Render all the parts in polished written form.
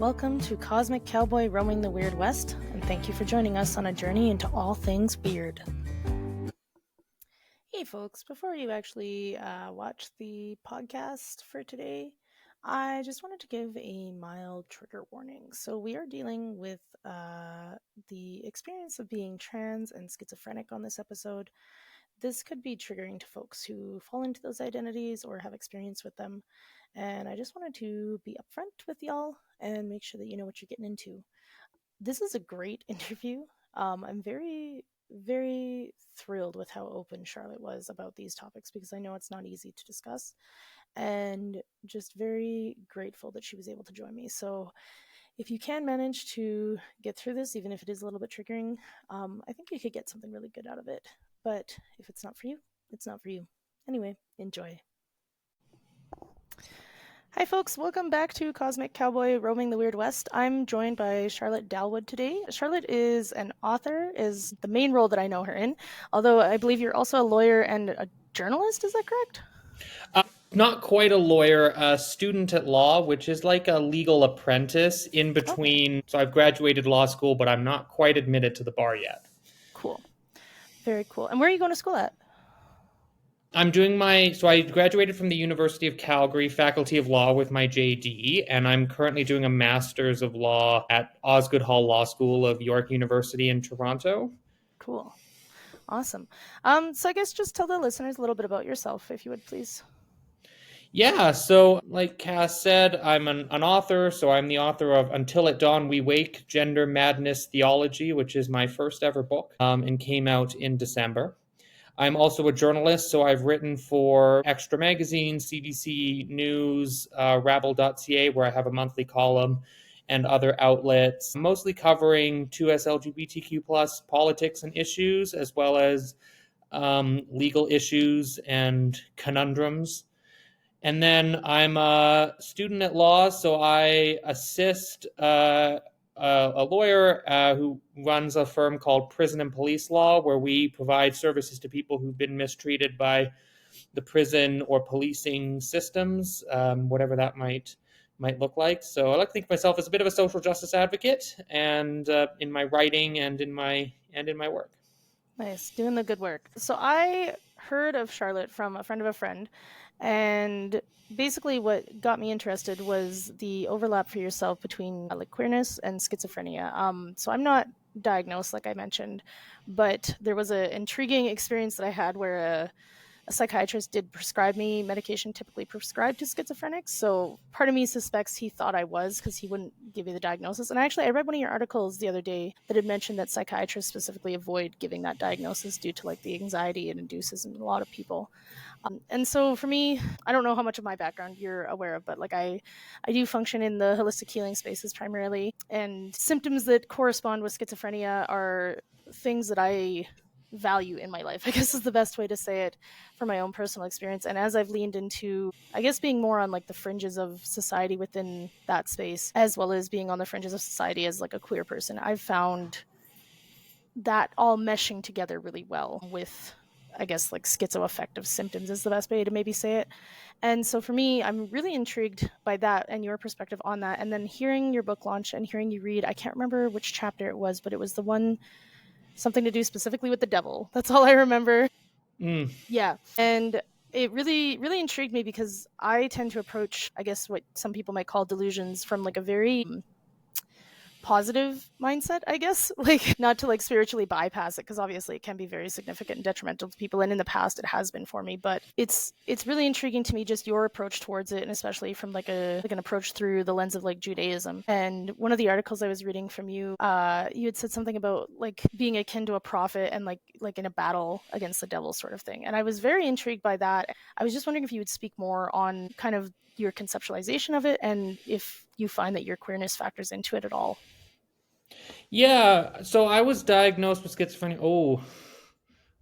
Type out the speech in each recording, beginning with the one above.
Welcome to Cosmic Cowboy Roaming the Weird West, and thank you for joining us on a journey into all things weird. Hey folks, before you actually watch the podcast for today, I just wanted to give a mild trigger warning. So we are dealing with the experience of being trans and schizophrenic on this episode. This could be triggering to folks who fall into those identities or have experience with them. And I just wanted to be upfront with y'all and make sure that you know what you're getting into. This is a great interview. I'm very, very thrilled with how open Charlotte was about these topics because I know it's not easy to discuss, and just very grateful that she was able to join me. So if you can manage to get through this, even if it is a little bit triggering, I think you could get something really good out of it. But if it's not for you, it's not for you. Anyway, enjoy. Hi folks, welcome back to Cosmic Cowboy Roaming the Weird West. I'm joined by Charlotte Dalwood today. Charlotte is an author, is the main role that I know her in, although I believe you're also a lawyer and a journalist, is that correct? Not quite a lawyer, a student at law, which is like a legal apprentice in between. Okay. So I've graduated law school, but I'm not quite admitted to the bar yet. Cool. Very cool. And where are you going to school at? I'm doing so I graduated from the University of Calgary Faculty of Law with my JD, and I'm currently doing a Master's of Law at Osgoode Hall Law School of York University in Toronto. Cool. Awesome. So I guess just tell the listeners a little bit about yourself, if you would, please. Yeah, so like Cass said, I'm an author, so I'm the author of Until at Dawn We Wake, Gender Madness Theology, which is my first ever book, and came out in December. I'm also a journalist, so I've written for Extra Magazine, CBC News, Rabble.ca, where I have a monthly column, and other outlets, mostly covering 2S LGBTQ+ politics and issues, as well as legal issues and conundrums. And then I'm a student at law, so I assist a lawyer who runs a firm called Prison and Police Law, where we provide services to people who've been mistreated by the prison or policing systems, whatever that might look like. So I like to think of myself as a bit of a social justice advocate, and in my writing and in my work. Nice, doing the good work. So I heard of Charlotte from a friend of a friend, and basically what got me interested was the overlap for yourself between like queerness and schizophrenia. So I'm not diagnosed, like I mentioned, but there was an intriguing experience that I had where a psychiatrist did prescribe me medication typically prescribed to schizophrenics. So part of me suspects he thought I was, because he wouldn't give me the diagnosis. And actually, I read one of your articles the other day that had mentioned that psychiatrists specifically avoid giving that diagnosis due to like the anxiety it induces in a lot of people. And so for me, I don't know how much of my background you're aware of, but like I do function in the holistic healing spaces primarily. And symptoms that correspond with schizophrenia are things that I value in my life, I guess is the best way to say it, from my own personal experience. And as I've leaned into, I guess, being more on like the fringes of society within that space, as well as being on the fringes of society as like a queer person, I've found that all meshing together really well with, I guess, like schizoaffective symptoms is the best way to maybe say it. And so for me, I'm really intrigued by that and your perspective on that. And then hearing your book launch and hearing you read, I can't remember which chapter it was, but it was the one something to do specifically with the devil. That's all I remember. Yeah. And it really, really intrigued me because I tend to approach, I guess, what some people might call delusions from like a very positive mindset, I guess, like not to like spiritually bypass it, because obviously it can be very significant and detrimental to people, and in the past it has been for me. But it's really intriguing to me, just your approach towards it, and especially from like an approach through the lens of like Judaism. And one of the articles I was reading from you, you had said something about like being akin to a prophet and like in a battle against the devil sort of thing, and I was very intrigued by that. I was just wondering if you would speak more on kind of your conceptualization of it, and if you find that your queerness factors into it at all. Yeah, so I was diagnosed with schizophrenia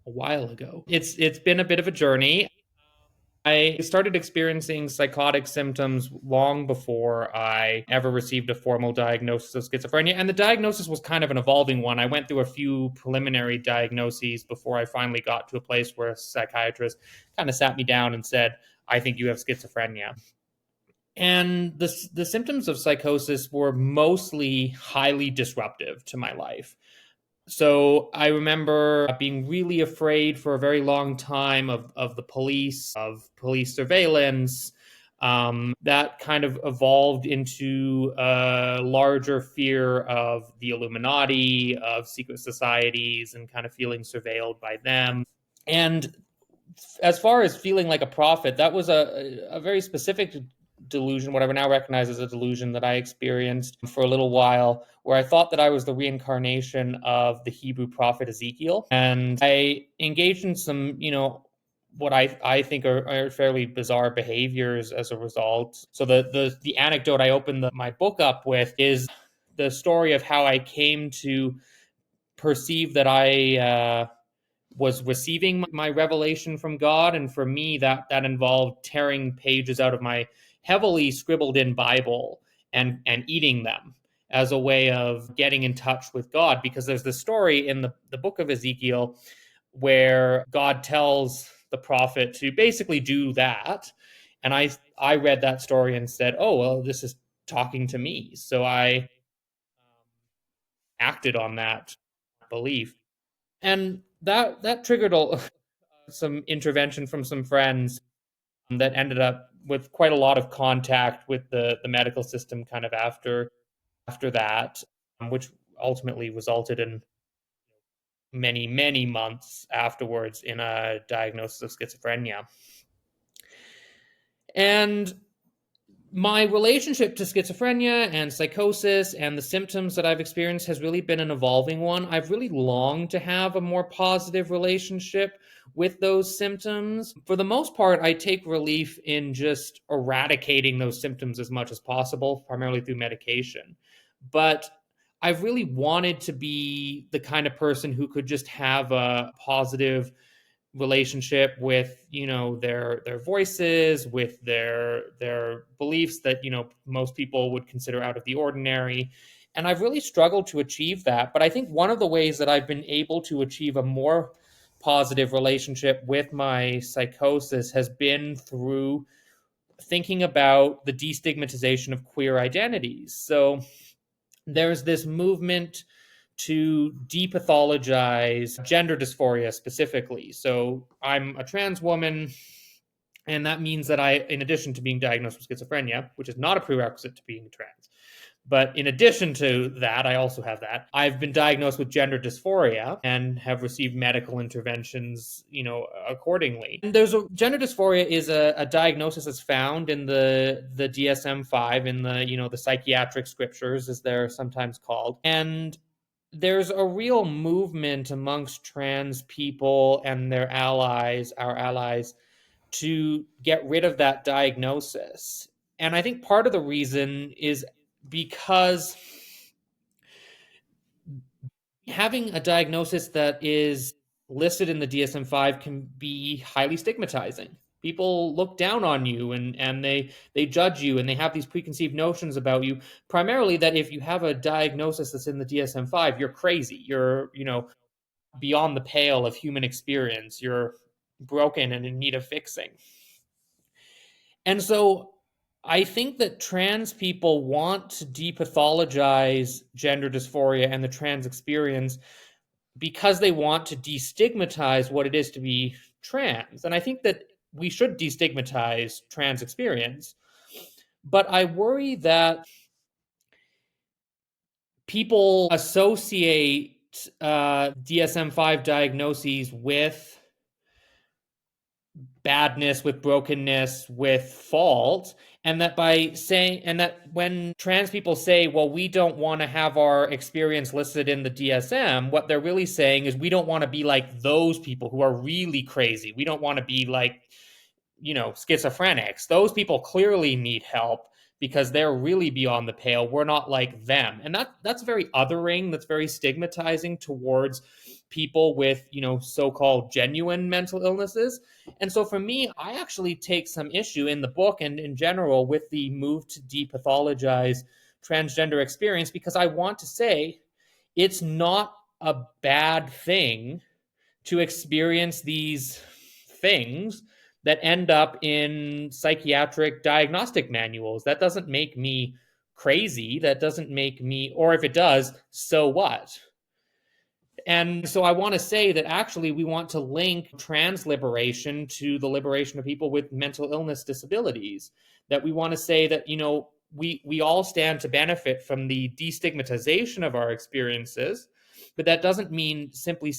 a while ago. It's been a bit of a journey. I started experiencing psychotic symptoms long before I ever received a formal diagnosis of schizophrenia, and the diagnosis was kind of an evolving one. I went through a few preliminary diagnoses before I finally got to a place where a psychiatrist kind of sat me down and said, "I think you have schizophrenia." And the symptoms of psychosis were mostly highly disruptive to my life. So I remember being really afraid for a very long time of the police, of police surveillance. That kind of evolved into a larger fear of the Illuminati, of secret societies, and kind of feeling surveilled by them. And as far as feeling like a prophet, that was a very specific delusion, what I would now recognize as a delusion that I experienced for a little while, where I thought that I was the reincarnation of the Hebrew prophet Ezekiel. And I engaged in some, what I think are fairly bizarre behaviors as a result. So the anecdote I opened my book up with is the story of how I came to perceive that I was receiving my revelation from God. And for me, that involved tearing pages out of my heavily scribbled in Bible and eating them as a way of getting in touch with God. Because there's this story in the book of Ezekiel where God tells the prophet to basically do that. And I read that story and said, oh, well, this is talking to me. So I acted on that belief. And that triggered some intervention from some friends that ended up with quite a lot of contact with the medical system kind of after that, which ultimately resulted in many months afterwards in a diagnosis of schizophrenia. And my relationship to schizophrenia and psychosis and the symptoms that I've experienced has really been an evolving one. I've really longed to have a more positive relationship with those symptoms. For the most part, I take relief in just eradicating those symptoms as much as possible, primarily through medication. But I've really wanted to be the kind of person who could just have a positive relationship with their voices, with their beliefs that most people would consider out of the ordinary. And I've really struggled to achieve that. But I think one of the ways that I've been able to achieve a more positive relationship with my psychosis has been through thinking about the destigmatization of queer identities. So there's this movement to depathologize gender dysphoria specifically. So I'm a trans woman, and that means that in addition to being diagnosed with schizophrenia, which is not a prerequisite to being trans, but in addition to that, I also have that. I've been diagnosed with gender dysphoria and have received medical interventions, accordingly. And gender dysphoria is a diagnosis that's found in the DSM-5, in the psychiatric scriptures, as they're sometimes called. And there's a real movement amongst trans people and their allies, our allies, to get rid of that diagnosis. And I think part of the reason is because having a diagnosis that is listed in the DSM-5 can be highly stigmatizing. People look down on you and they judge you, and they have these preconceived notions about you, primarily that if you have a diagnosis that's in the DSM-5, you're crazy. You're, beyond the pale of human experience. You're broken and in need of fixing. And so I think that trans people want to depathologize gender dysphoria and the trans experience because they want to destigmatize what it is to be trans. And I think that we should destigmatize trans experience. But I worry that people associate DSM-5 diagnoses with badness, with brokenness, with fault. And that when trans people say, well, we don't want to have our experience listed in the DSM, what they're really saying is we don't want to be like those people who are really crazy. We don't want to be like, schizophrenics. Those people clearly need help because they're really beyond the pale. We're not like them. And that's very othering, that's very stigmatizing towards people with, so-called genuine mental illnesses. And so for me, I actually take some issue in the book and in general with the move to depathologize transgender experience, because I want to say it's not a bad thing to experience these things, that end up in psychiatric diagnostic manuals. That doesn't make me crazy. That doesn't make me, or if it does, so what? And so I want to say that actually we want to link trans liberation to the liberation of people with mental illness disabilities. That we want to say that, we all stand to benefit from the destigmatization of our experiences, but that doesn't mean simply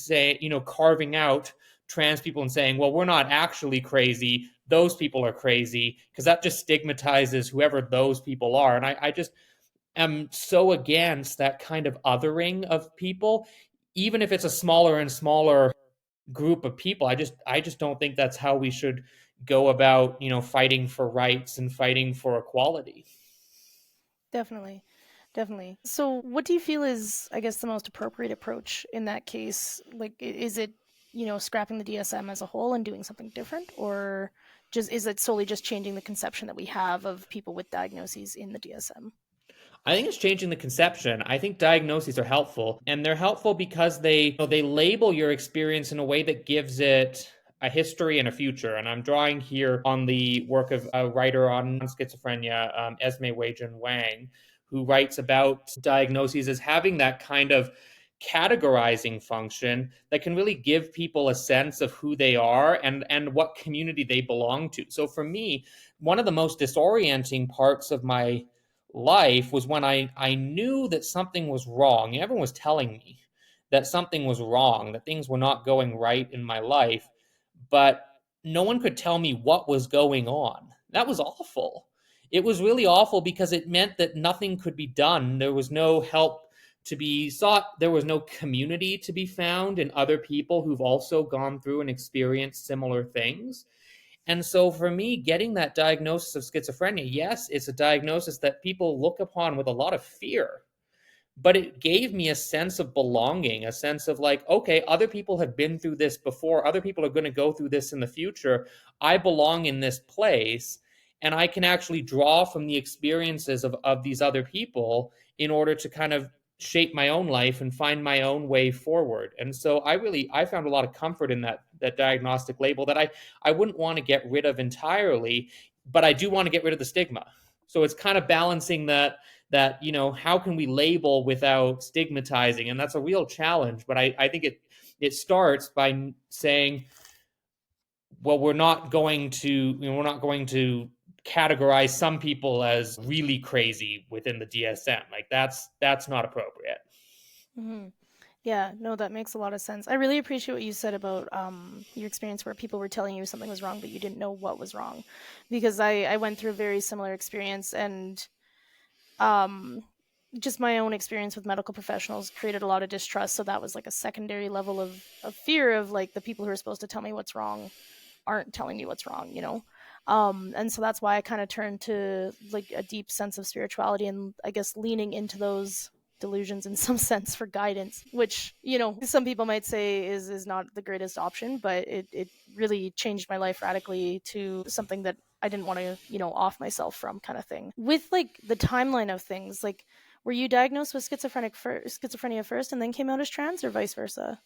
carving out trans people and saying, well, we're not actually crazy. Those people are crazy, because that just stigmatizes whoever those people are. And I just am so against that kind of othering of people, even if it's a smaller and smaller group of people. I just don't think that's how we should go about, fighting for rights and fighting for equality. Definitely. Definitely. So, what do you feel is, I guess, the most appropriate approach in that case? Like, is it, scrapping the DSM as a whole and doing something different? Or just is it solely just changing the conception that we have of people with diagnoses in the DSM? I think it's changing the conception. I think diagnoses are helpful, and they're helpful because they label your experience in a way that gives it a history and a future. And I'm drawing here on the work of a writer on schizophrenia, Esme Wagen Wang, who writes about diagnoses as having that kind of categorizing function that can really give people a sense of who they are and what community they belong to. So for me, one of the most disorienting parts of my life was when I knew that something was wrong. Everyone was telling me that something was wrong, that things were not going right in my life, but no one could tell me what was going on. That was awful. It was really awful because it meant that nothing could be done. There was no help to be sought. There was no community to be found in other people who've also gone through and experienced similar things. And so for me, getting that diagnosis of schizophrenia, yes, it's a diagnosis that people look upon with a lot of fear, but it gave me a sense of belonging, a sense of like, okay, other people have been through this before. Other people are going to go through this in the future. I belong in this place, and I can actually draw from the experiences of these other people in order to kind of shape my own life and find my own way forward. And so I found a lot of comfort in that diagnostic label that I wouldn't want to get rid of entirely, but I do want to get rid of the stigma. So it's kind of balancing that how can we label without stigmatizing, and that's a real challenge. But I think it starts by saying, well, we're not going to categorize some people as really crazy within the DSM. Like that's not appropriate. Hmm. Yeah, no, that makes a lot of sense. I really appreciate what you said about your experience where people were telling you something was wrong, but you didn't know what was wrong. Because I went through a very similar experience, and um, just my own experience with medical professionals created a lot of distrust. So that was like a secondary level of fear of like the people who are supposed to tell me what's wrong aren't telling me what's wrong. And so that's why I kind of turned to like a deep sense of spirituality, and I guess leaning into those delusions in some sense for guidance, which some people might say is not the greatest option, but it really changed my life radically to something that I didn't want to off myself from, kind of thing. With like the timeline of things, like, were you diagnosed with schizophrenia first and then came out as trans, or vice versa?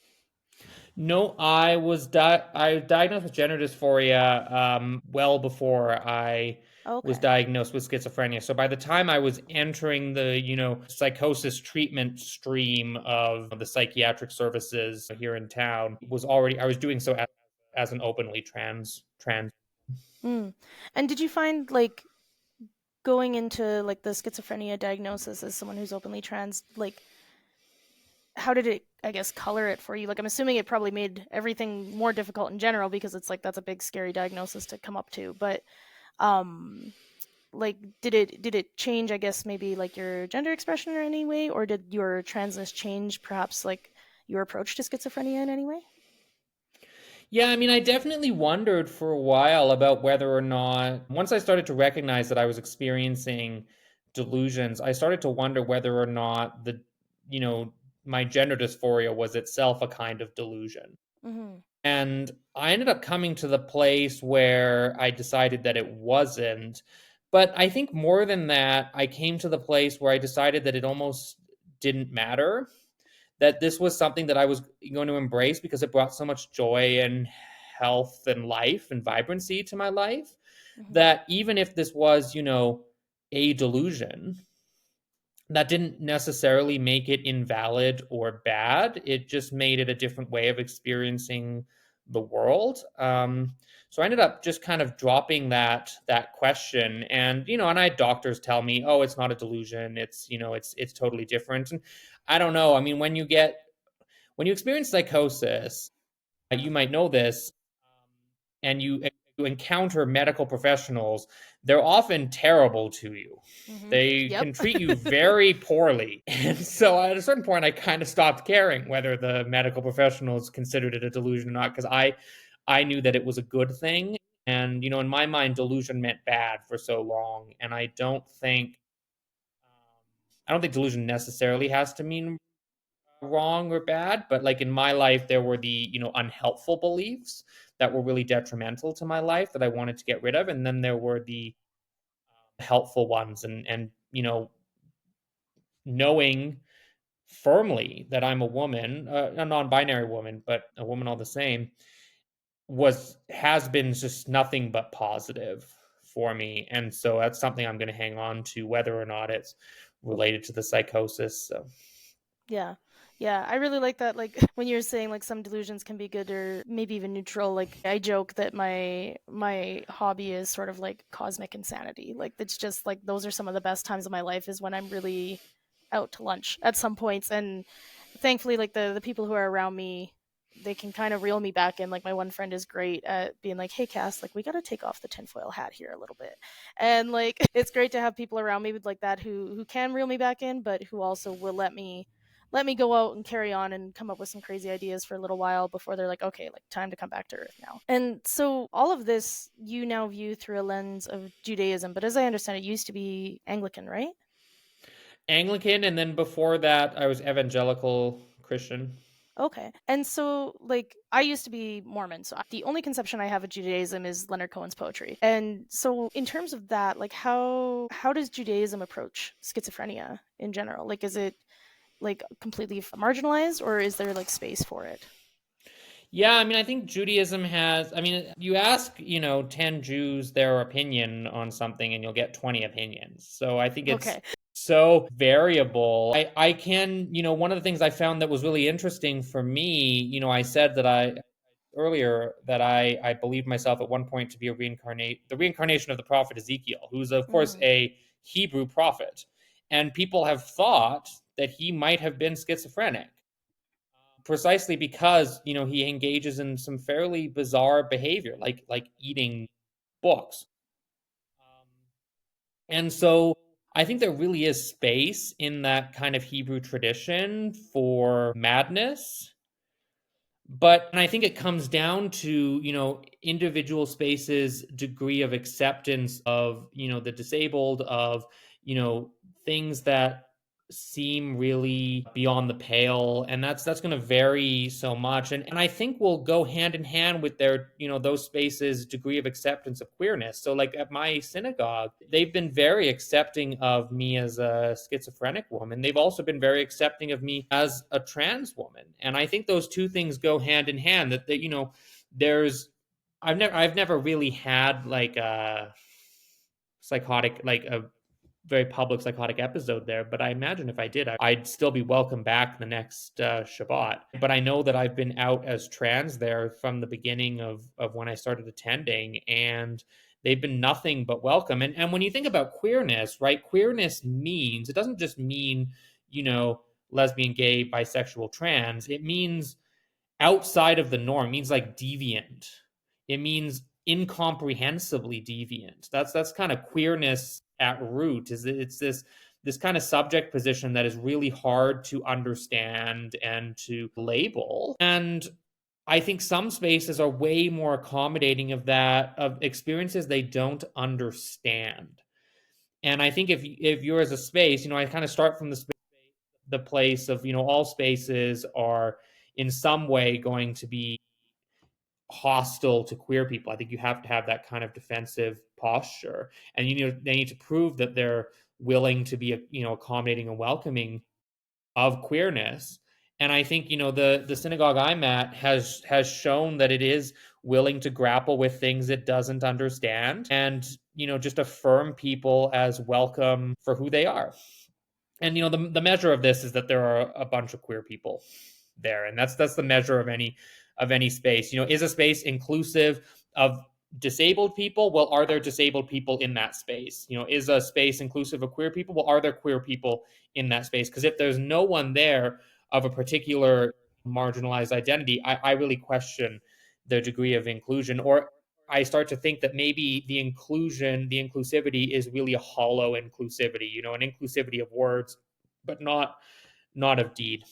No, I diagnosed with gender dysphoria well before I was Okay. diagnosed with schizophrenia. So by the time I was entering the psychosis treatment stream of the psychiatric services here in town, I was doing so as an openly trans. Mm. And did you find like going into like the schizophrenia diagnosis as someone who's openly trans, like, how did it, I guess, color it for you? Like, I'm assuming it probably made everything more difficult in general, because it's like that's a big scary diagnosis to come up to. But um like, did it change, I guess, maybe like your gender expression in any way, or did your transness change perhaps like your approach to schizophrenia in any way? Yeah, I mean, I definitely wondered for a while about whether or not, once I started to recognize that I was experiencing delusions, I started to wonder whether or not you know, my gender dysphoria was itself a kind of delusion. Hmm. And I ended up coming to the place where I decided that it wasn't. But I think more than that, I came to the place where I decided that it almost didn't matter, that this was something that I was going to embrace because it brought so much joy and health and life and vibrancy to my life, Hmm. that even if this was, a delusion, that didn't necessarily make it invalid or bad. It just made it a different way of experiencing the world. So I ended up just kind of dropping that question, and and I had doctors tell me, "Oh, it's not a delusion. It's totally different." And I don't know. I mean, when you experience psychosis, you might know this, and you encounter medical professionals, they're often terrible to you. Hmm. They Yep. can treat you very poorly. And so at a certain point, I kind of stopped caring whether the medical professionals considered it a delusion or not, because I knew that it was a good thing. And, in my mind, delusion meant bad for so long. And I don't think delusion necessarily has to mean wrong or bad, but like in my life, there were the, unhelpful beliefs that were really detrimental to my life that I wanted to get rid of. And then there were the helpful ones. And, knowing firmly that I'm a woman, a non-binary woman, but a woman all the same, has been just nothing but positive for me. And so that's something I'm going to hang on to, whether or not it's related to the psychosis. So Yeah. Yeah, I really like that. Like when you're saying like some delusions can be good or maybe even neutral. Like I joke that my hobby is sort of like cosmic insanity. Like it's just like those are some of the best times of my life is when I'm really out to lunch at some points. And thankfully, like the people who are around me, they can kind of reel me back in. Like my one friend is great at being like, "Hey, Cass, like we got to take off the tinfoil hat here a little bit," and like it's great to have people around me with like that who can reel me back in, but who also will let me go out and carry on and come up with some crazy ideas for a little while before they're like, okay, like time to come back to earth now. And so all of this you now view through a lens of Judaism, but as I understand it, used to be Anglican, right? Anglican, and then before that, I was evangelical Christian. Okay. And so, like, I used to be Mormon. So the only conception I have of Judaism is Leonard Cohen's poetry. And so, in terms of that, like, how does Judaism approach schizophrenia in general? Like, is it like completely marginalized, or is there like space for it? Yeah, I mean, I think Judaism has, I mean, you ask, 10 Jews their opinion on something and you'll get 20 opinions. So I think it's Okay. so variable. I can, one of the things I found that was really interesting for me, I said that earlier that I believed myself at one point to be the reincarnation of the prophet Ezekiel, who's of course Mm. a Hebrew prophet. And people have thought that he might have been schizophrenic precisely because he engages in some fairly bizarre behavior, like eating books. Um, and so I think there really is space in that kind of Hebrew tradition for madness. But and I think it comes down to, individual spaces' degree of acceptance of, the disabled, of, you know, things that seem really beyond the pale. And that's going to vary so much. And I think will go hand in hand with their, those spaces' degree of acceptance of queerness. So like at my synagogue, they've been very accepting of me as a schizophrenic woman. They've also been very accepting of me as a trans woman. And I think those two things go hand in hand, that there's I've never really had like a psychotic, like a very public psychotic episode there, but I imagine if I did, I'd still be welcome back the next Shabbat. But I know that I've been out as trans there from the beginning of when I started attending, and they've been nothing but welcome. And when you think about queerness, right? Queerness means, it doesn't just mean, you know, lesbian, gay, bisexual, trans. It means outside of the norm. It means like deviant. It means incomprehensibly deviant. That's kind of queerness at root. Is it's this kind of subject position that is really hard to understand and to label. And I think some spaces are way more accommodating of that, of experiences they don't understand. And I think if you're as a space, I kind of start from the place of, all spaces are in some way going to be hostile to queer people. I think you have to have that kind of defensive posture, and they need to prove that they're willing to be, accommodating and welcoming of queerness. And I think, the synagogue I'm at has shown that it is willing to grapple with things it doesn't understand, and just affirm people as welcome for who they are. And the measure of this is that there are a bunch of queer people there, and that's the measure of any space. Is a space inclusive of disabled people? Well, are there disabled people in that space? Is a space inclusive of queer people? Well, are there queer people in that space? Because if there's no one there of a particular marginalized identity, I really question the degree of inclusion. Or I start to think that maybe the inclusivity is really a hollow inclusivity, an inclusivity of words, but not of deed.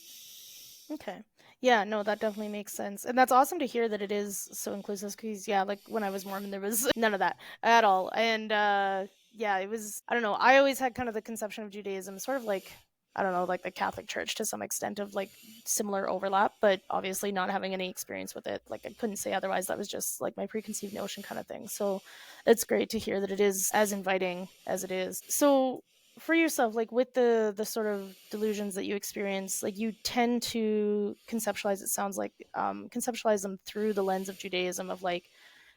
Okay. Yeah, no, that definitely makes sense. And that's awesome to hear that it is so inclusive because, yeah, like when I was Mormon, there was none of that at all. And yeah, it was, I don't know, I always had kind of the conception of Judaism sort of like, I don't know, like the Catholic Church to some extent of like similar overlap, but obviously not having any experience with it. Like I couldn't say otherwise. That was just like my preconceived notion kind of thing. So it's great to hear that it is as inviting as it is. So for yourself, like with the sort of delusions that you experience, like you tend to conceptualize, it sounds like, conceptualize them through the lens of Judaism, of like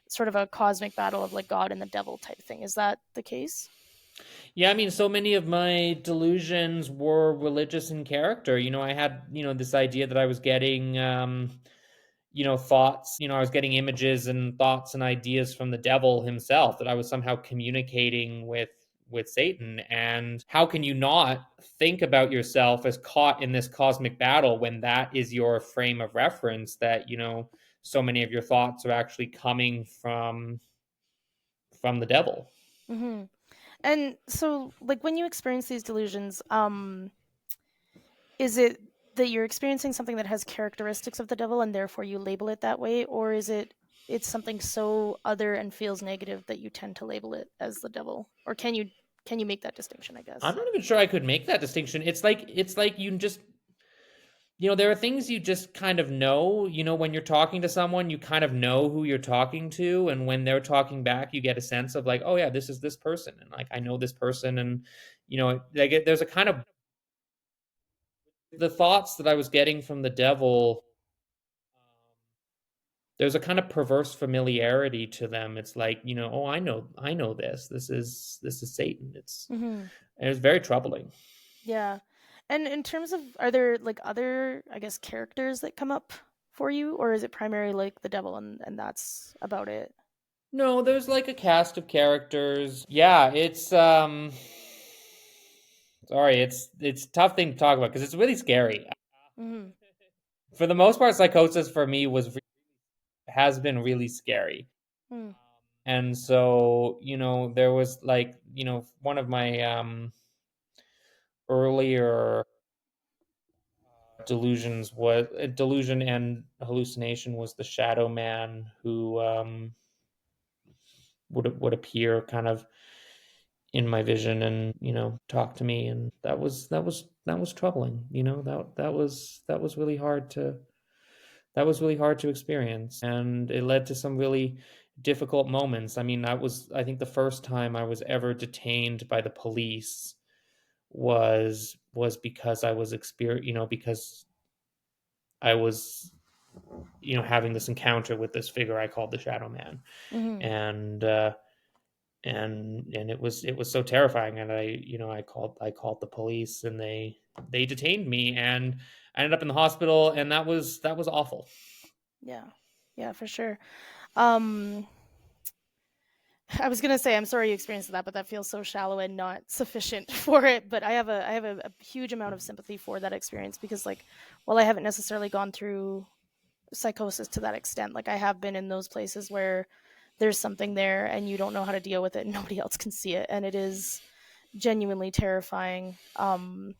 sort of a cosmic battle of like God and the devil type thing. Is that the case? Yeah, I mean, so many of my delusions were religious in character. I had, this idea that I was getting, thoughts, I was getting images and thoughts and ideas from the devil himself, that I was somehow communicating with Satan. And how can you not think about yourself as caught in this cosmic battle when that is your frame of reference, that, so many of your thoughts are actually coming from the devil. Mm-hmm. And so, like when you experience these delusions, is it that you're experiencing something that has characteristics of the devil and therefore you label it that way, or is it's something so other and feels negative that you tend to label it as the devil? Or can you make that distinction, I I'm guess? not even sure I could make that distinction. It's like you just, there are things you just kind of know. When you're talking to someone, you kind of know who you're talking to, and when they're talking back, you get a sense of like, oh yeah, this is this person, and like I know this person, and like there's a kind of, the thoughts that I was getting from the devil. There's a kind of perverse familiarity to them. It's like, oh, I know this. This is Satan. Mm-hmm. And it's very troubling. Yeah. And in terms of, are there like other, I guess, characters that come up for you, or is it primarily like the devil and that's about it? No, there's like a cast of characters. Yeah, it's sorry, it's a tough thing to talk about because it's really scary. Mm-hmm. For the most part, psychosis for me has been really scary. Mm-hmm. And so, there was like, one of my earlier delusion and hallucination was the shadow man who would appear kind of in my vision and talk to me, and that was troubling. That was really hard to experience, and it led to some really difficult moments. I mean, I think the first time I was ever detained by the police was because I was because I was having this encounter with this figure I called the shadow man. Mm-hmm. And and and it was so terrifying, and I called the police, and they detained me, and I ended up in the hospital, and that was awful. Yeah. Yeah, for sure. Um, I was gonna say I'm sorry you experienced that, but that feels so shallow and not sufficient for it. But I have a huge amount of sympathy for that experience because like, while I haven't necessarily gone through psychosis to that extent, like I have been in those places where there's something there and you don't know how to deal with it and nobody else can see it, and it is genuinely terrifying. And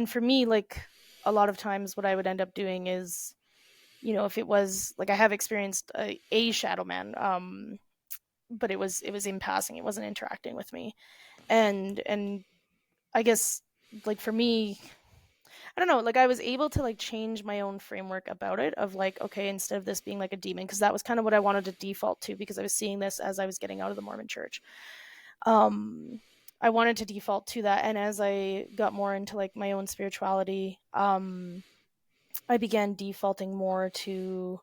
for me, like a lot of times, what I would end up doing is, if it was like I have experienced a shadow man, but it was in passing. It wasn't interacting with me, and I guess like for me, I don't know, like I was able to like change my own framework about it of like, okay, instead of this being like a demon, because that was kind of what I wanted to default to because I was seeing this as I was getting out of the Mormon church. Um, I wanted to default to that, and as I got more into like my own spirituality, I began defaulting more to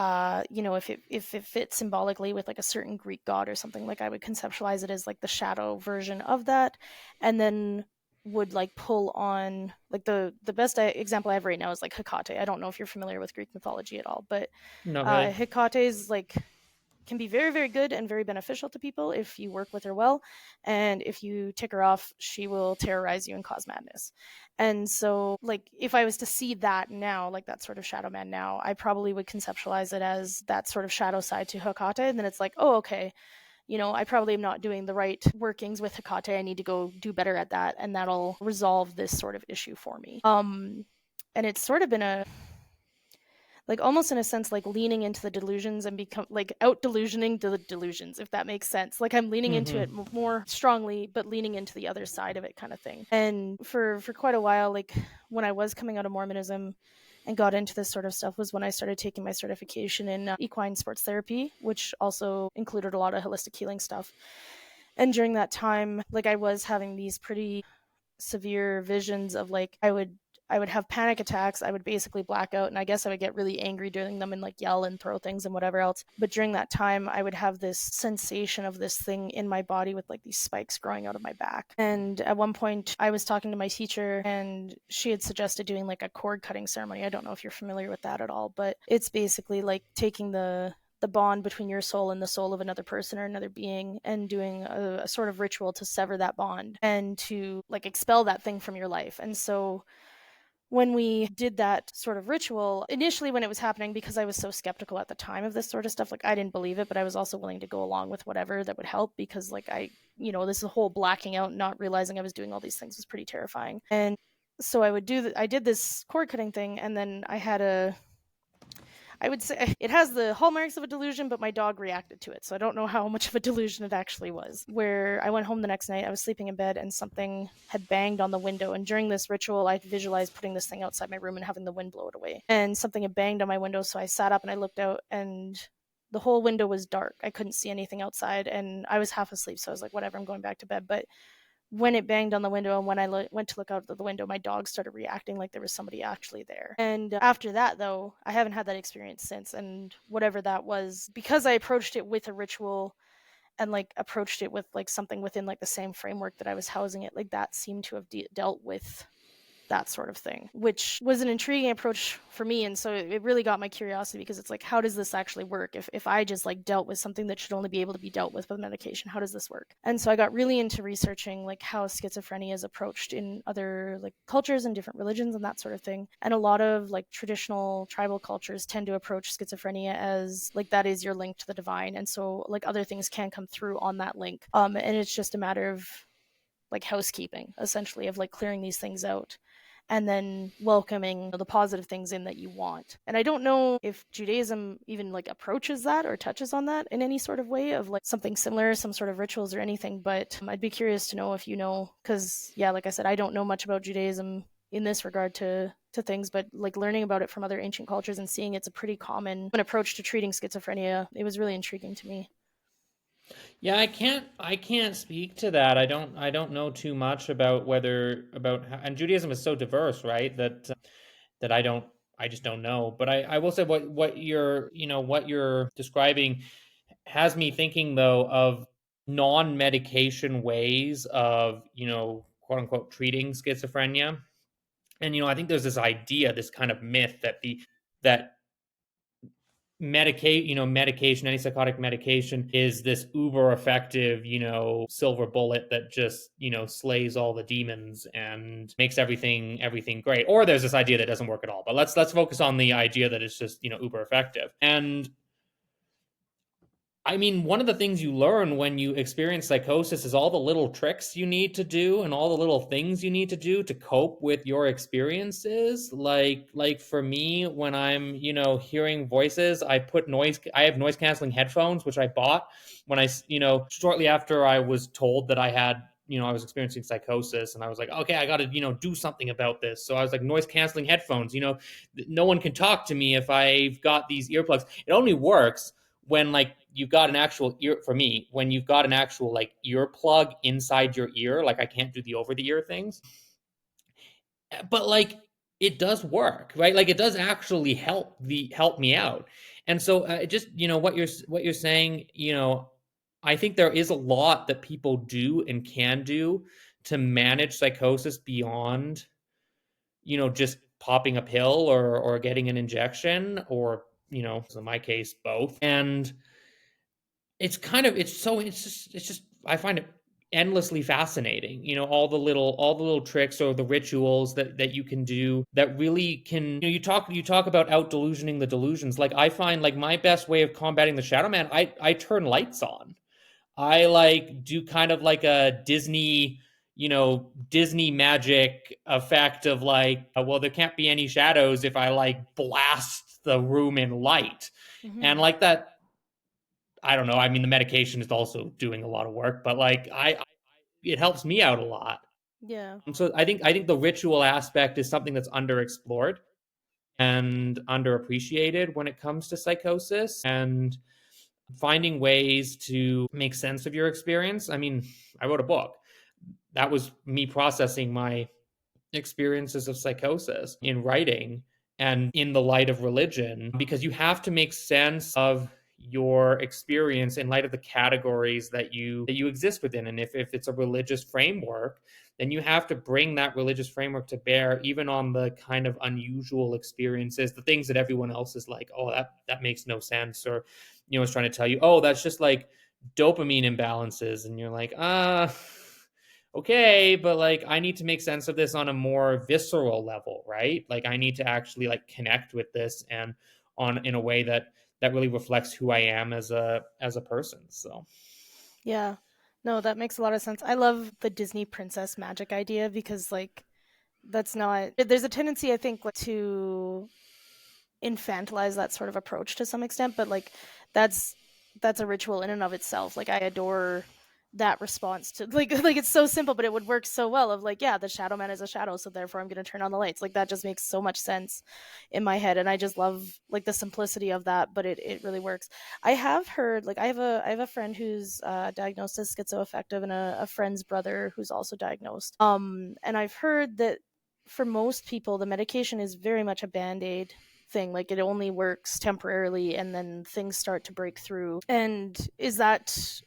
if it fits symbolically with like a certain Greek god or something, like I would conceptualize it as like the shadow version of that, and then would like pull on like the best example I have right now is like Hecate. I don't know if you're familiar with Greek mythology at all, but Not really. Hecate is like can be very, very good and very beneficial to people if you work with her well. And if you tick her off, she will terrorize you and cause madness. And so, like, if I was to see that now, like that sort of shadow man now, I probably would conceptualize it as that sort of shadow side to Hecate. And then it's like, oh, okay, I probably am not doing the right workings with Hecate. I need to go do better at that. And that'll resolve this sort of issue for me. And it's sort of been a like almost in a sense like leaning into the delusions and become like out delusioning the delusions, if that makes sense. Like I'm leaning into it more strongly but leaning into the other side of it, kind of thing. And for quite a while, like when I was coming out of Mormonism and got into this sort of stuff, was when I started taking my certification in equine sports therapy, which also included a lot of holistic healing stuff. And during that time, like I was having these pretty severe visions of like I would have panic attacks. I would basically black out, and I guess I would get really angry during them and like yell and throw things and whatever else. But during that time, I would have this sensation of this thing in my body with like these spikes growing out of my back. And at one point, I was talking to my teacher, and she had suggested doing like a cord cutting ceremony. I don't know if you're familiar with that at all, but it's basically like taking the bond between your soul and the soul of another person or another being and doing a sort of ritual to sever that bond and to like expel that thing from your life. And so when we did that sort of ritual, initially when it was happening, because I was so skeptical at the time of this sort of stuff, like I didn't believe it, but I was also willing to go along with whatever that would help, because like this whole blacking out, not realizing I was doing all these things was pretty terrifying. And so I did this cord cutting thing, and then I would say it has the hallmarks of a delusion, but my dog reacted to it. So I don't know how much of a delusion it actually was. Where I went home the next night, I was sleeping in bed, and something had banged on the window. And during this ritual, I visualized putting this thing outside my room and having the wind blow it away. And something had banged on my window. So I sat up and I looked out, and the whole window was dark. I couldn't see anything outside, and I was half asleep. So I was like, whatever, I'm going back to bed. But when it banged on the window and when I went to look out of the window, my dog started reacting like there was somebody actually there. And after that, though, I haven't had that experience since. And whatever that was, because I approached it with a ritual and like approached it with like something within like the same framework that I was housing it, like that seemed to have dealt with that sort of thing, which was an intriguing approach for me. And so it really got my curiosity, because it's like, how does this actually work? If I just like dealt with something that should only be able to be dealt with medication, how does this work? And so I got really into researching like how schizophrenia is approached in other like cultures and different religions and that sort of thing. And a lot of like traditional tribal cultures tend to approach schizophrenia as like that is your link to the divine. And so like other things can come through on that link. And it's just a matter of like housekeeping, essentially, of like clearing these things out and then welcoming the positive things in that you want. And I don't know if Judaism even like approaches that or touches on that in any sort of way of like something similar, some sort of rituals or anything. But I'd be curious to know if you know, because yeah, like I said, I don't know much about Judaism in this regard to things, but like learning about it from other ancient cultures and seeing it's a pretty common approach to treating schizophrenia, it was really intriguing to me. Yeah, I can't speak to that. I don't know too much about whether about how, and Judaism is so diverse, right? That I just don't know. But I will say what you're describing has me thinking though of non-medication ways of, quote unquote treating schizophrenia. And I think there's this idea, this kind of myth that medication, antipsychotic medication is this uber effective, silver bullet that just, slays all the demons and makes everything great. Or there's this idea that doesn't work at all. But let's focus on the idea that it's just, uber effective. And I mean, one of the things you learn when you experience psychosis is all the little tricks you need to do and all the little things you need to do to cope with your experiences. Like for me, when I'm, hearing voices, I have noise canceling headphones, which I bought when shortly after I was told that I was experiencing psychosis, and I was like, okay, I got to, do something about this. So I was like, noise canceling headphones, no one can talk to me if I've got these earplugs. It only works when like you've got an actual ear, for me, when you've got an actual like earplug inside your ear. Like I can't do the over the ear things. But like it does work, right? Like it does actually help me out. And so just what you're saying, I think there is a lot that people do and can do to manage psychosis beyond just popping a pill or getting an injection, or in my case both. And it's just I find it endlessly fascinating, all the little tricks or the rituals that you can do that really can, you talk about out delusioning the delusions. Like I find, like, my best way of combating the shadow man, I turn lights on. I like do kind of like a Disney magic effect of like, well, there can't be any shadows if I like blast the room in light. And Hmm. like that, I don't know. I mean, the medication is also doing a lot of work, but like it helps me out a lot. Yeah. So I think the ritual aspect is something that's underexplored and underappreciated when it comes to psychosis, and finding ways to make sense of your experience. I mean, I wrote a book. That was me processing my experiences of psychosis in writing and in the light of religion, because you have to make sense of your experience in light of the categories that you exist within. And if it's a religious framework, then you have to bring that religious framework to bear even on the kind of unusual experiences, the things that everyone else is like, oh, that makes no sense, or is trying to tell you, oh, that's just like dopamine imbalances, and you're like, okay, but like I need to make sense of this on a more visceral level, right? Like I need to actually like connect with this, and on in a way that really reflects who I am as a person. So Yeah. No, that makes a lot of sense. I love the Disney princess magic idea because like that's not there's a tendency I think like, to infantilize that sort of approach to some extent, but like that's that's a ritual in and of itself. Like I adore that response to like it's so simple, but it would work so well of like, yeah, the shadow man is a shadow, so therefore I'm gonna turn on the lights. Like that just makes so much sense in my head. And I just love like the simplicity of that, but it really works. I have heard like I have a friend who's diagnosed as schizoaffective and a friend's brother who's also diagnosed. And I've heard that for most people the medication is very much a band-aid thing. Like it only works temporarily and then things start to break through. And is that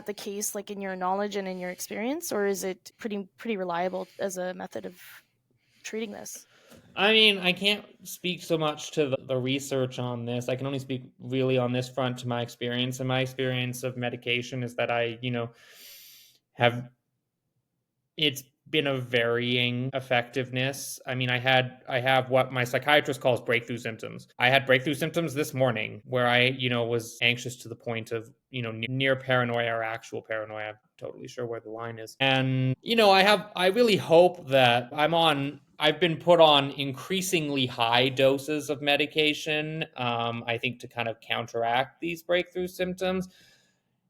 the case like in your knowledge and in your experience, or is it pretty reliable as a method of treating this? I mean, I can't speak so much to the research on this. I can only speak really on this front to my experience. And my experience of medication is that have it's been a varying effectiveness. I mean, I have what my psychiatrist calls breakthrough symptoms. I had breakthrough symptoms this morning where I was anxious to the point of, near paranoia or actual paranoia. I'm totally sure where the line is. And, I really hope that I've been put on increasingly high doses of medication, I think, to kind of counteract these breakthrough symptoms.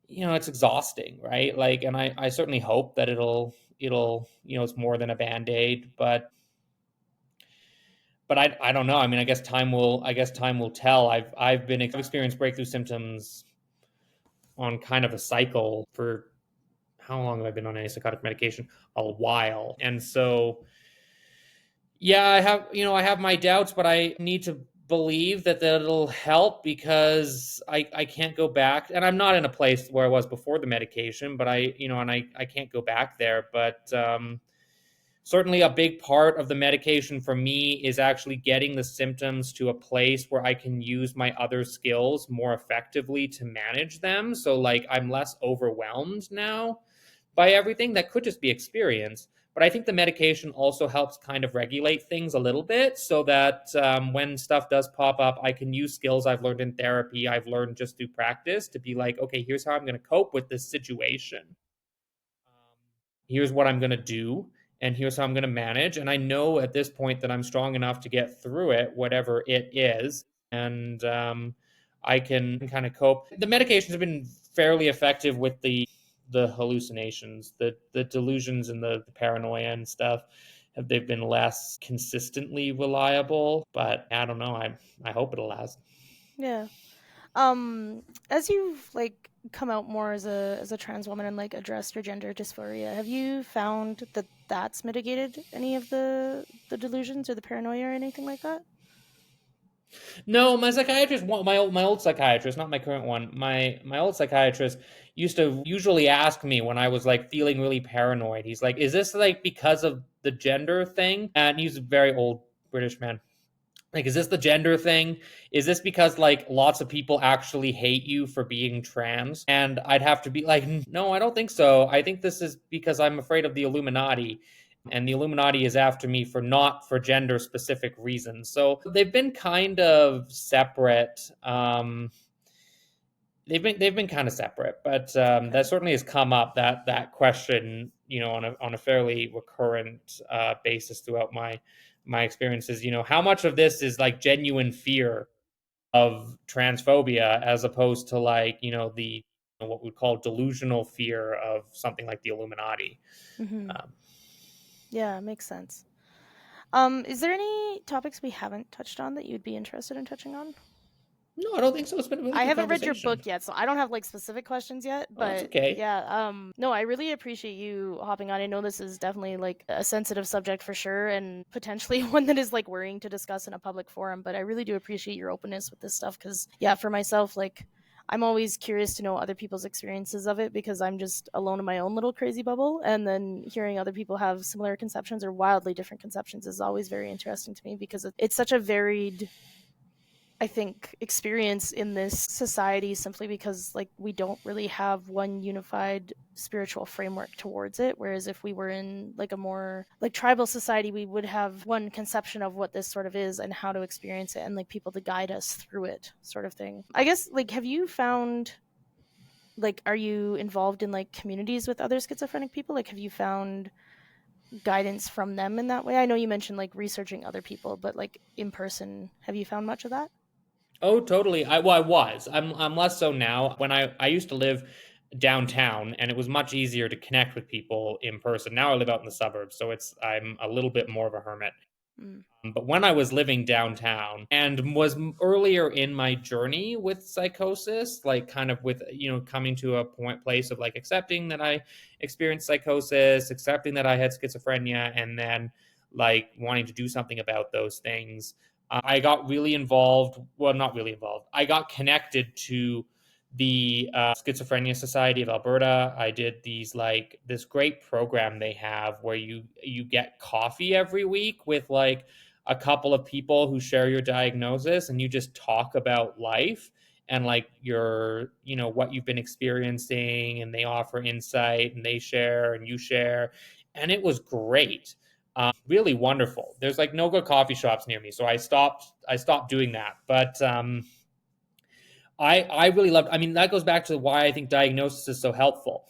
It's exhausting, right? Like, and I certainly hope that it'll it's more than a band-aid, but I don't know. I mean, I guess time will tell. I've experienced breakthrough symptoms on kind of a cycle for, how long have I been on antipsychotic medication? A while. And so, yeah, I have my doubts, but I need to believe that that'll help, because I can't go back, and I'm not in a place where I was before the medication, but I can't go back there. But certainly a big part of the medication for me is actually getting the symptoms to a place where I can use my other skills more effectively to manage them. So like I'm less overwhelmed now by everything. That could just be experience. But I think the medication also helps kind of regulate things a little bit, so that when stuff does pop up, I can use skills I've learned in therapy, I've learned just through practice, to be like, okay, here's how I'm going to cope with this situation. Here's what I'm going to do, and here's how I'm going to manage. And I know at this point that I'm strong enough to get through it, whatever it is. And I can kind of cope. The medications have been fairly effective with the hallucinations, the delusions, and the paranoia and stuff. They've been less consistently reliable, but I don't know. I hope it'll last. Yeah. As you've like come out more as a trans woman and like addressed your gender dysphoria, have you found that that's mitigated any of the delusions or the paranoia or anything like that? No, my psychiatrist, my old psychiatrist, not my current one. My old psychiatrist used to usually ask me when I was like feeling really paranoid. He's like, "Is this like because of the gender thing?" And he's a very old British man. Like, is this the gender thing? Is this because like lots of people actually hate you for being trans? And I'd have to be like, no, I don't think so. I think this is because I'm afraid of the Illuminati. And the Illuminati is after me for not for gender specific reasons. So they've been kind of separate. They've been kind of separate, but Okay. that certainly has come up that question, on a fairly recurrent basis throughout my experiences. How much of this is like genuine fear of transphobia as opposed to like the what we'd call delusional fear of something like the Illuminati. Mm-hmm. Um, Yeah, makes sense. Is there any topics we haven't touched on that you'd be interested in touching on? no, I don't think so. It's been a really I good haven't read your conversation. book yet, so I don't have like specific questions yet, Oh, that's but okay. yeah, no, I really appreciate you hopping on. I know this is definitely like a sensitive subject for sure and potentially one that is like worrying to discuss in a public forum, but I really do appreciate your openness with this stuff cuz yeah, for myself like I'm always curious to know other people's experiences of it because I'm just alone in my own little crazy bubble and then hearing other people have similar conceptions or wildly different conceptions is always very interesting to me because it's such a varied I think experience in this society simply because like we don't really have one unified spiritual framework towards it whereas if we were in like a more like tribal society we would have one conception of what this sort of is and how to experience it and like people to guide us through it sort of thing. I guess like have you found like are you involved in like communities with other schizophrenic people? Like have you found guidance from them in that way? I know you mentioned like researching other people, but like in person, have you found much of that? Oh, totally. I was. I'm less so now. When I used to live downtown, and it was much easier to connect with people in person. Now I live out in the suburbs, so I'm a little bit more of a hermit. Mm. But when I was living downtown and was earlier in my journey with psychosis, like kind of with, coming to a place of like accepting that I experienced psychosis, accepting that I had schizophrenia, and then like wanting to do something about those things, I got really involved. Well, not really involved. I got connected to the Schizophrenia Society of Alberta. I did this great program they have where you get coffee every week with like a couple of people who share your diagnosis and you just talk about life and like what you've been experiencing, and they offer insight and they share and you share, and it was great. Really wonderful. There's like no good coffee shops near me, so I stopped doing that. But I really loved. I mean, that goes back to why I think diagnosis is so helpful.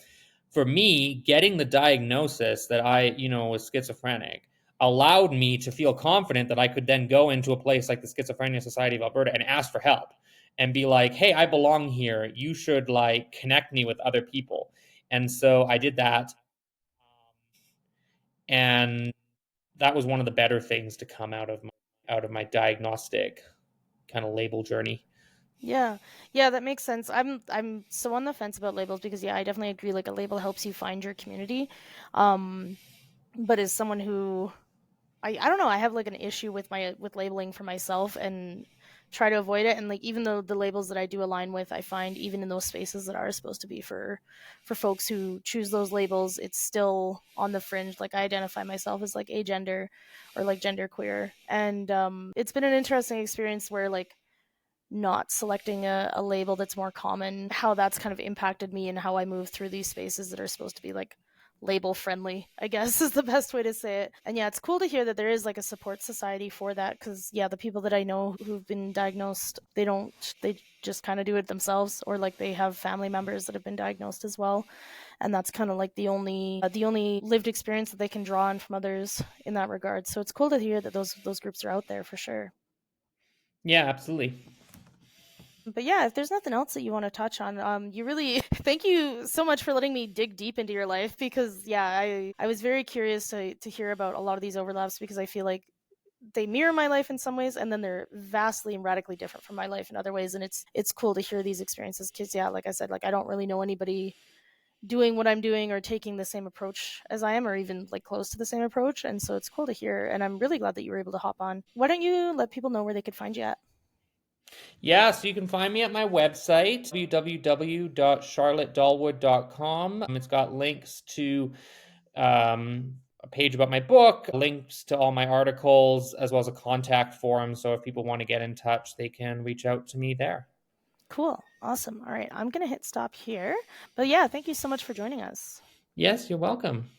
For me, getting the diagnosis that I was schizophrenic allowed me to feel confident that I could then go into a place like the Schizophrenia Society of Alberta and ask for help and be like, "Hey, I belong here. You should like connect me with other people." And so I did that, and that was one of the better things to come out of my diagnostic kind of label journey. Yeah. Yeah, that makes sense. I'm so on the fence about labels because yeah, I definitely agree like a label helps you find your community. Um but as someone who I don't know, I have like an issue with my with labeling for myself and try to avoid it and like even though the labels that I do align with, I find even in those spaces that are supposed to be for folks who choose those labels, it's still on the fringe. Like I identify myself as like agender or like genderqueer. And it's been an interesting experience where like not selecting a label that's more common, how that's kind of impacted me and how I move through these spaces that are supposed to be like label friendly, I guess is the best way to say it. And yeah, it's cool to hear that there is like a support society for that because yeah, the people that I know who've been diagnosed, they just kind of do it themselves or like they have family members that have been diagnosed as well. And that's kind of like the only lived experience that they can draw on from others in that regard. So it's cool to hear that those groups are out there for sure. Yeah, absolutely. But yeah, if there's nothing else that you want to touch on, you really thank you so much for letting me dig deep into your life because yeah, I was very curious to hear about a lot of these overlaps because I feel like they mirror my life in some ways, and then they're vastly and radically different from my life in other ways. And it's cool to hear these experiences, because yeah, like I said, like I don't really know anybody doing what I'm doing or taking the same approach as I am, or even like close to the same approach. And so it's cool to hear. And I'm really glad that you were able to hop on. Why don't you let people know where they could find you at? Yeah, so you can find me at my website, www.charlottedalwood.com. It's got links to a page about my book, links to all my articles, as well as a contact form. So if people want to get in touch, they can reach out to me there. Cool. Awesome. All right. I'm going to hit stop here. But yeah, thank you so much for joining us. Yes, you're welcome.